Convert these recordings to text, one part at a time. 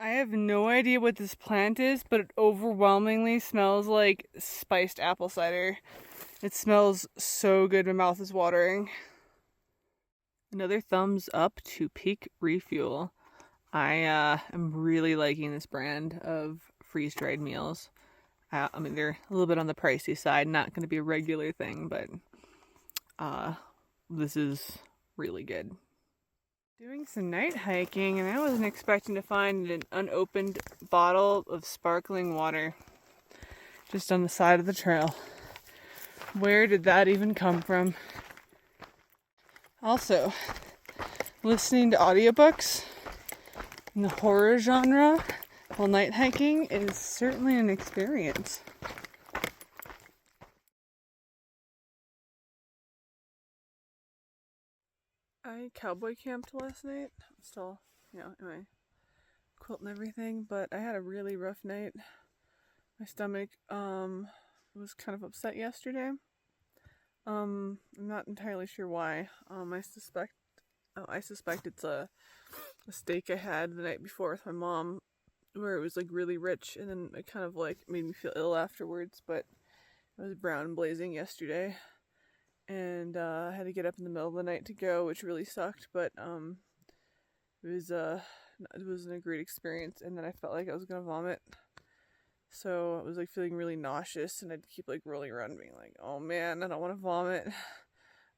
I have no idea what this plant is, but it overwhelmingly smells like spiced apple cider. It smells so good, my mouth is watering. Another thumbs up to Peak Refuel. I am really liking this brand of freeze-dried meals. I mean, they're a little bit on the pricey side, not going to be a regular thing, but this is really good. Doing some night hiking, and I wasn't expecting to find an unopened bottle of sparkling water just on the side of the trail. Where did that even come from? Also, listening to audiobooks in the horror genre while night hiking is certainly an experience. I cowboy camped last night. I'm still, in my quilt and everything, but I had a really rough night. My stomach was kind of upset yesterday. I'm not entirely sure why. I suspect it's a steak I had the night before with my mom, where it was like really rich, and then it kind of like made me feel ill afterwards. But it was brown and blazing yesterday, and I had to get up in the middle of the night to go, which really sucked. But it wasn't a great experience, and then I felt like I was gonna vomit. So I was like feeling really nauseous, and I'd keep like rolling around being like, oh man, I don't want to vomit.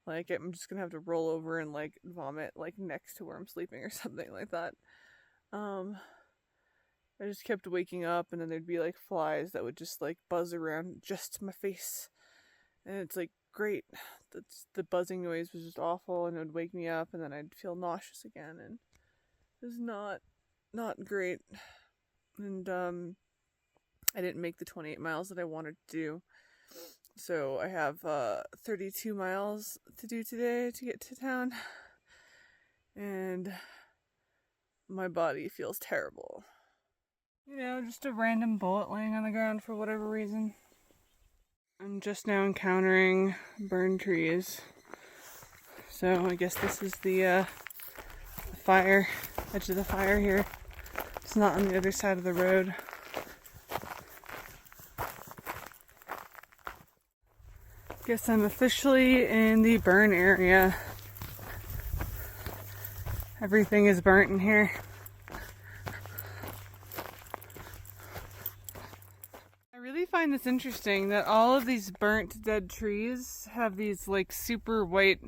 Like I'm just gonna have to roll over and like vomit like next to where I'm sleeping or something like that. I just kept waking up, and then there'd be like flies that would just like buzz around just my face. And it's like great. The buzzing noise was just awful, and it would wake me up, and then I'd feel nauseous again, and it was not great. And I didn't make the 28 miles that I wanted to do. So I have 32 miles to do today to get to town. And my body feels terrible. Just a random bullet laying on the ground for whatever reason. I'm just now encountering burned trees. So I guess this is the edge of the fire here. It's not on the other side of the road. Guess I'm officially in the burn area. Everything is burnt in here. I really find this interesting that all of these burnt dead trees have these like super white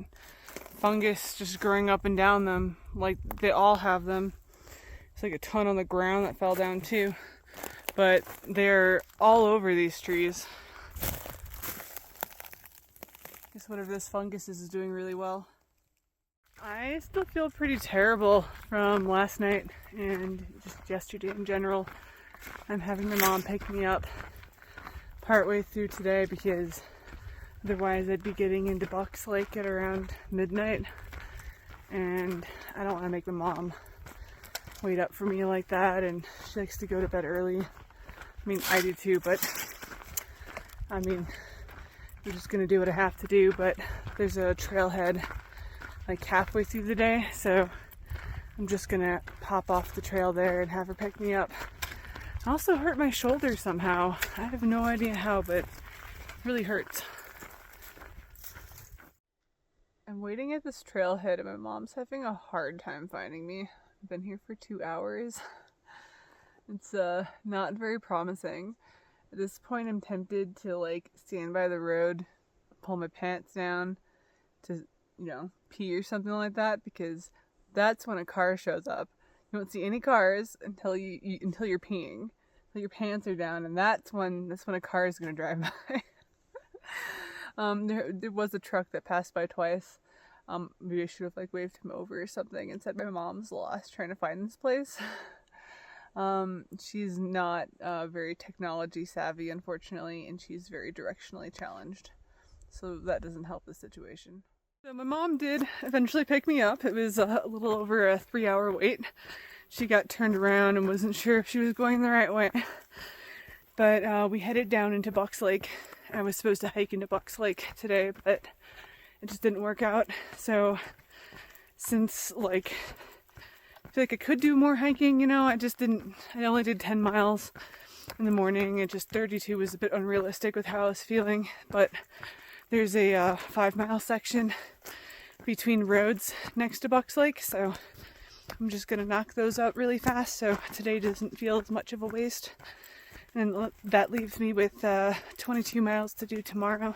fungus just growing up and down them. Like they all have them. It's like a ton on the ground that fell down too. But they're all over these trees. Guess whatever this fungus is doing really well. I still feel pretty terrible from last night and just yesterday in general. I'm having my mom pick me up partway through today because otherwise I'd be getting into Bucks Lake at around midnight, and I don't want to make my mom wait up for me like that, and she likes to go to bed early. I mean, I do too, but I mean, I'm just gonna do what I have to do. But there's a trailhead like halfway through the day, so I'm just gonna pop off the trail there and have her pick me up. I also hurt my shoulder somehow. I have no idea how, but it really hurts. I'm waiting at this trailhead, and my mom's having a hard time finding me. I've been here for 2 hours. It's not very promising. At this point, I'm tempted to like stand by the road, pull my pants down to, pee or something like that, because that's when a car shows up. You won't see any cars until until you're peeing, until your pants are down, and that's when a car is gonna drive by. There was a truck that passed by twice. Maybe I should have like waved him over or something and said my mom's lost trying to find this place. She's not very technology savvy, unfortunately, and she's very directionally challenged. So that doesn't help the situation. So my mom did eventually pick me up. It was a little over a 3-hour wait. She got turned around and wasn't sure if she was going the right way. But we headed down into Bucks Lake. I was supposed to hike into Bucks Lake today, but it just didn't work out. So since like feel like I could do more hiking, you know. I only did 10 miles in the morning. It just 32 was a bit unrealistic with how I was feeling, but there's a 5-mile section between roads next to Bucks Lake, so I'm just gonna knock those out really fast so today doesn't feel as much of a waste. And that leaves me with 22 miles to do tomorrow.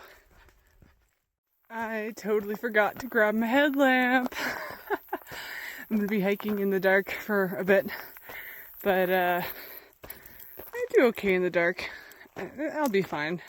I totally forgot to grab my headlamp. I'm gonna be hiking in the dark for a bit, but I do okay in the dark. I'll be fine.